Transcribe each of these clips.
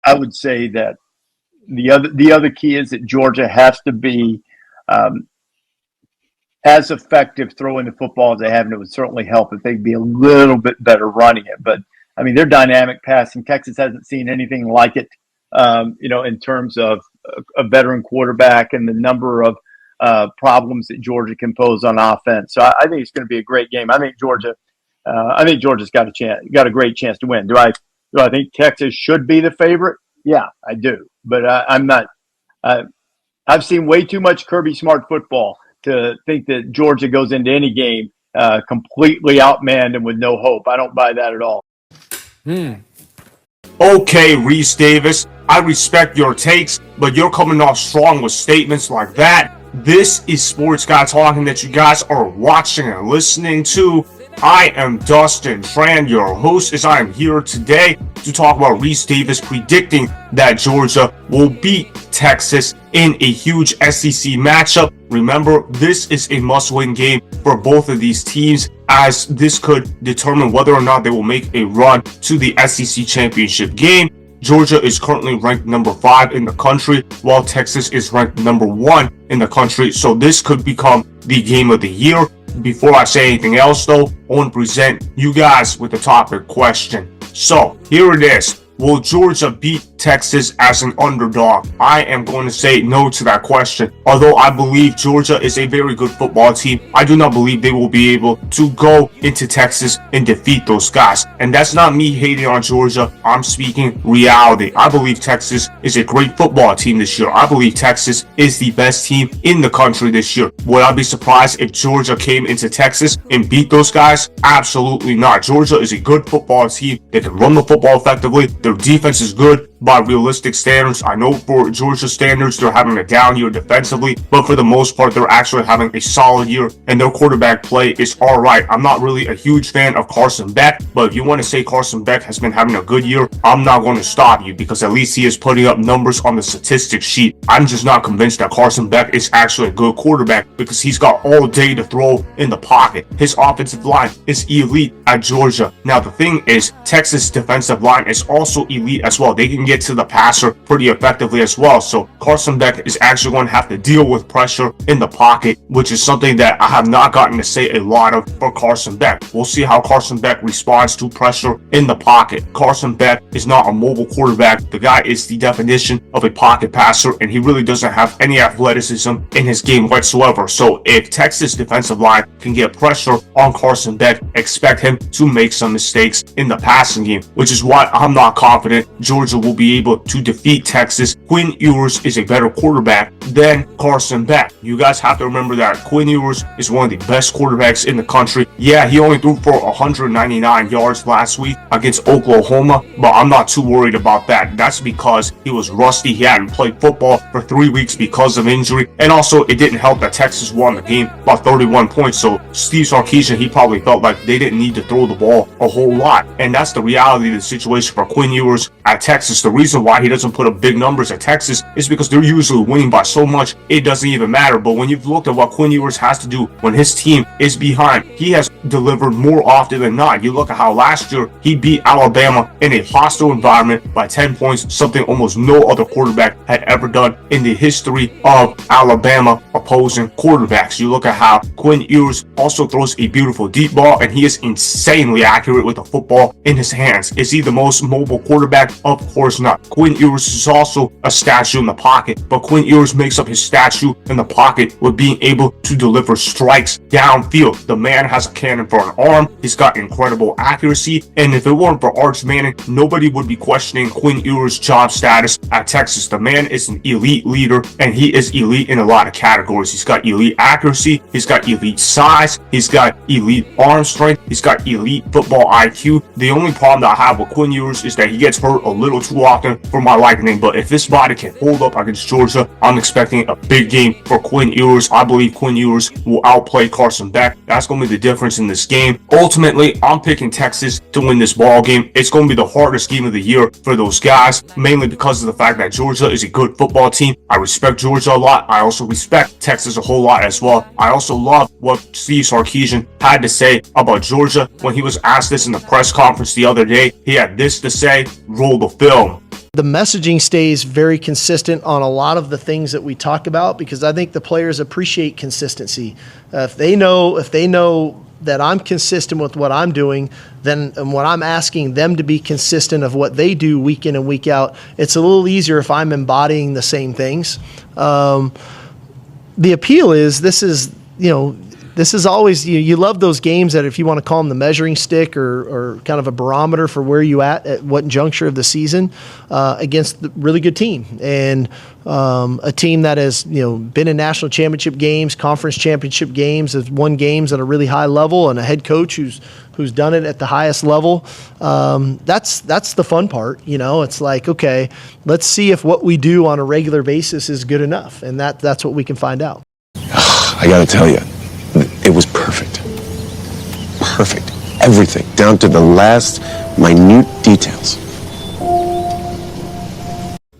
I would say that the other key is that Georgia has to be as effective throwing the football as they have, and it would certainly help if they'd be a little bit better running it. But I mean, they're dynamic passing. Texas hasn't seen anything like it, in terms of a veteran quarterback and the number of problems that Georgia can pose on offense. So I think it's going to be a great game. I think Georgia's got a great chance to win. Do I think Texas should be the favorite? Yeah, I do. But I'm not. I've seen way too much Kirby Smart football to think that Georgia goes into any game completely outmanned and with no hope. I don't buy that at all. Okay, Rece Davis, I respect your takes, but you're coming off strong with statements like that. This is Sports Guy Talking that you guys are watching and listening to. I am Dustin Tran, your host, as I am here today to talk about Rece Davis predicting that Georgia will beat Texas in a huge SEC matchup. Remember, this is a must-win game for both of these teams, as this could determine whether or not they will make a run to the SEC championship game. Georgia is currently ranked number 5 in the country, while Texas is ranked number 1 in the country. So this could become the game of the year. Before I say anything else, though, I want to present you guys with the topic question. So here it is. Will Georgia beat Texas as an underdog? I am going to say no to that question. Although I believe Georgia is a very good football team, I do not believe they will be able to go into Texas and defeat those guys. And that's not me hating on Georgia. I'm speaking reality. I believe Texas is a great football team this year. I believe Texas is the best team in the country this year. Would I be surprised if Georgia came into Texas and beat those guys? Absolutely not. Georgia is a good football team. They can run the football effectively. Their defense is good by realistic standards. I know for Georgia standards, they're having a down year defensively, but for the most part, they're actually having a solid year, and their quarterback play is all right. I'm not really a huge fan of Carson Beck, but if you want to say Carson Beck has been having a good year, I'm not going to stop you, because at least he is putting up numbers on the statistics sheet. I'm just not convinced that Carson Beck is actually a good quarterback, because he's got all day to throw in the pocket. His offensive line is elite at Georgia. Now, the thing is, Texas' defensive line is also elite as well. They can get to the passer pretty effectively as well. So Carson Beck is actually going to have to deal with pressure in the pocket, which is something that I have not gotten to say a lot of for Carson Beck. We'll see how Carson Beck responds to pressure in the pocket. Carson Beck is not a mobile quarterback. The guy is the definition of a pocket passer, and he really doesn't have any athleticism in his game whatsoever. So if Texas defensive line can get pressure on Carson Beck, expect him to make some mistakes in the passing game, which is why I'm not confident Georgia will be able to defeat Texas. Quinn Ewers is a better quarterback than Carson Beck. You guys have to remember that Quinn Ewers is one of the best quarterbacks in the country. Yeah, he only threw for 199 yards last week against Oklahoma, but I'm not too worried about that. That's because he was rusty. He hadn't played football for 3 weeks because of injury, and also it didn't help that Texas won the game by 31 points. So Steve Sarkisian, he probably felt like they didn't need to throw the ball a whole lot, and that's the reality of the situation for Quinn Ewers at Texas. The reason why he doesn't put up big numbers at Texas is because they're usually winning by so much it doesn't even matter. But when you've looked at what Quinn Ewers has to do when his team is behind, he has delivered more often than not. You look at how last year he beat Alabama in a hostile environment by 10 points, something almost no other quarterback had ever done in the history of Alabama opposing quarterbacks. You look at how Quinn Ewers also throws a beautiful deep ball, and he is insanely accurate with the football in his hands. Is he the most mobile quarterback? Of course not. Quinn Ewers is also a statue in the pocket, but Quinn Ewers makes up his statue in the pocket with being able to deliver strikes downfield. The man has a cannon for an arm. He's got incredible accuracy, and if it weren't for Arch Manning, nobody would be questioning Quinn Ewers' job status at Texas. The man is an elite leader, and he is elite in a lot of categories. He's got elite accuracy, he's got elite size, he's got elite arm strength, he's got elite football IQ. The only problem that I have with Quinn Ewers is that he gets hurt a little too often for my liking, but if this body can hold up against Georgia, I'm expecting a big game for Quinn Ewers. I believe Quinn Ewers will outplay Carson Beck. That's going to be the difference in this game. Ultimately, I'm picking Texas to win this ball game. It's going to be the hardest game of the year for those guys, mainly because of the fact that Georgia is a good football team. I respect Georgia a lot. I also respect Texas a whole lot as well. I also love what Steve Sarkisian had to say about Georgia when he was asked this in the press conference the other day. He had this to say: roll the film. The messaging stays very consistent on a lot of the things that we talk about, because I think the players appreciate consistency. If they know that I'm consistent with what I'm doing, then and when I'm asking them to be consistent of what they do week in and week out, it's a little easier if I'm embodying the same things. The appeal is this is always, you love those games that, if you want to call them the measuring stick or kind of a barometer for where you at what juncture of the season, against the really good team, and a team that has been in national championship games, conference championship games, has won games at a really high level, and a head coach who's done it at the highest level. That's the fun part. It's like, okay, let's see if what we do on a regular basis is good enough, and that's what we can find out. I got to tell you, it was perfect. Perfect. Everything, down to the last minute details.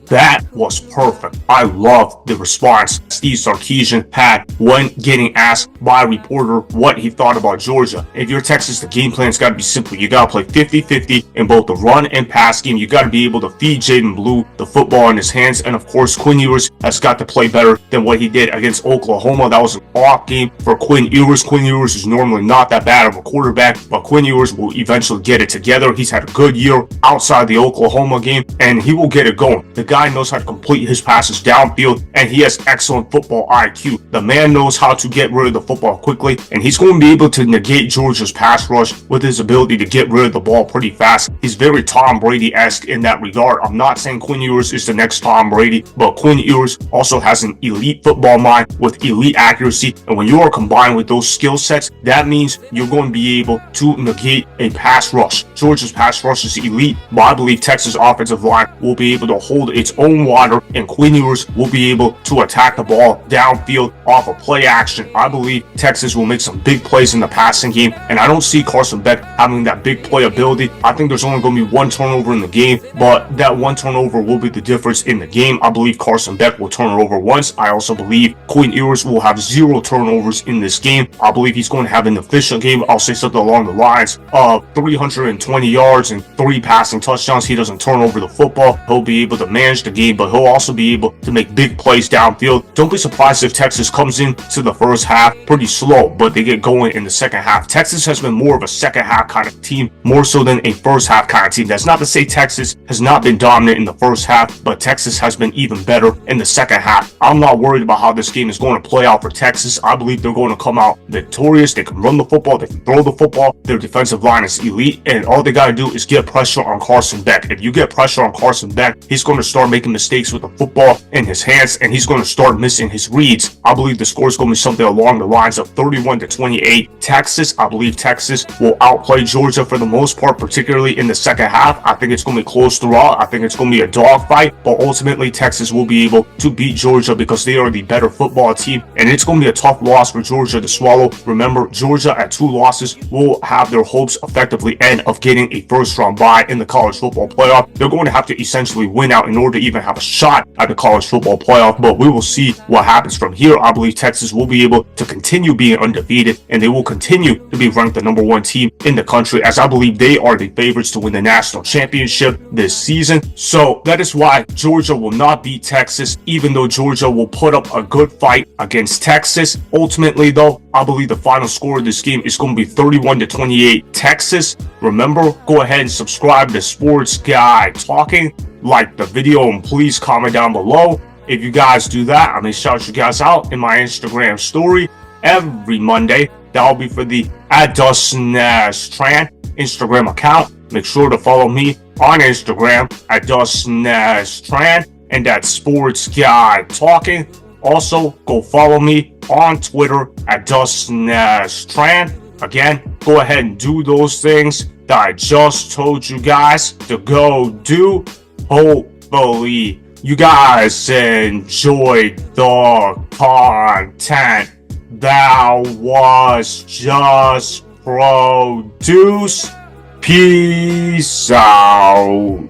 That was perfect. I love the response Steve Sarkisian had when getting asked by a reporter what he thought about Georgia. If you're Texas, the game plan's got to be simple. You got to play 50-50 in both the run and pass game. You got to be able to feed Jaydon Blue the football in his hands. And of course, Quinn Ewers has got to play better than what he did against Oklahoma. That was an off game for Quinn Ewers. Quinn Ewers is normally not that bad of a quarterback, but Quinn Ewers will eventually get it together. He's had a good year outside the Oklahoma game, and he will get it going. The guy knows how to complete his passes downfield, and he has excellent football IQ. The man knows how to get rid of the football quickly, and he's going to be able to negate Georgia's pass rush with his ability to get rid of the ball pretty fast. He's very Tom Brady-esque in that regard. I'm not saying Quinn Ewers is the next Tom Brady, but Quinn Ewers also has an elite football mind with elite accuracy, and when you are combined with those skill sets, that means you're going to be able to negate a pass rush. Georgia's pass rush is elite, but I believe Texas' offensive line will be able to hold its own water, and Quinn Ewers will be able to attack the ball downfield off of play action. I believe Texas will make some big plays in the passing game, and I don't see Carson Beck having that big play ability. I think there's only going to be one turnover in the game, but that one turnover will be the difference in the game. I believe Carson Beck will turn it over once. I also believe Quinn Ewers will have 0 turnovers in this game. I believe he's going to have an efficient game. I'll say something along the lines of 320 yards and 3 passing touchdowns. He doesn't turn over the football. He'll be able to manage the game, but he'll also be able to make big plays downfield. Don't be surprised if Texas comes into the first half pretty slow, but they get going in the second half. Texas has been more of a second half kind of team, more so than a first half kind of team. That's not to say Texas has not been dominant in the first half, but Texas has been even better in the second half. I'm not worried about how this game is going to play out for Texas. I believe they're going to come out victorious. They can run the football, they can throw the football. Their defensive line is elite, and all they got to do is get pressure on Carson Beck. If you get pressure on Carson Beck, he's going to start making mistakes with the football in his hands, and he's going to start missing his reads. I believe the score is going to be something along the lines of 31-28 Texas. I believe Texas will outplay Georgia for the most part, particularly in the second half. I think it's going to be close throughout. I think it's going to be a dogfight, but ultimately Texas will be able to beat Georgia because they are the better football team, and it's going to be a tough loss for Georgia to swallow. Remember, Georgia at 2 losses will have their hopes effectively end of getting a first-round bye in the college football playoff. They're going to have to essentially win out in order to even have a shot at the college football playoff, but we will see what happens from here. I believe Texas will be able to continue being undefeated, and they will continue to be ranked the number 1 team in the country, as I believe they are the favorites to win the national championship this season. So that is why Georgia will not beat Texas, even though Georgia will put up a good fight against Texas. Ultimately though, I believe the final score of this game is going to be 31-28 Texas. Remember, go ahead and subscribe to Sports Guy Talking, like the video, and please comment down below. If you guys do that, I'm going to shout you guys out in my Instagram story every Monday. That'll be for the @DustinTran Instagram account. Make sure to follow me on Instagram @DustinTran and at Sports Guy Talking. Also, go follow me on Twitter @DustinTran. Again, go ahead and do those things that I just told you guys to go do. Hopefully, you guys enjoyed the content that was just produced. Peace out.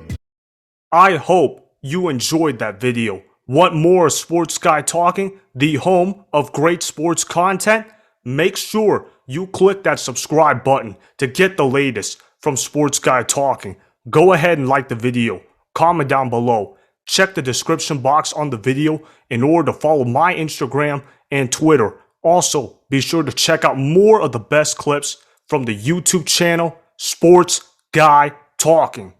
I hope you enjoyed that video. Want more Sports Guy Talking, the home of great sports content? Make sure you click that subscribe button to get the latest from Sports Guy Talking. Go ahead and like the video. comment down below. Check the description box on the video in order to follow my Instagram and Twitter. Also, be sure to check out more of the best clips from the YouTube channel, Sports Guy Talking.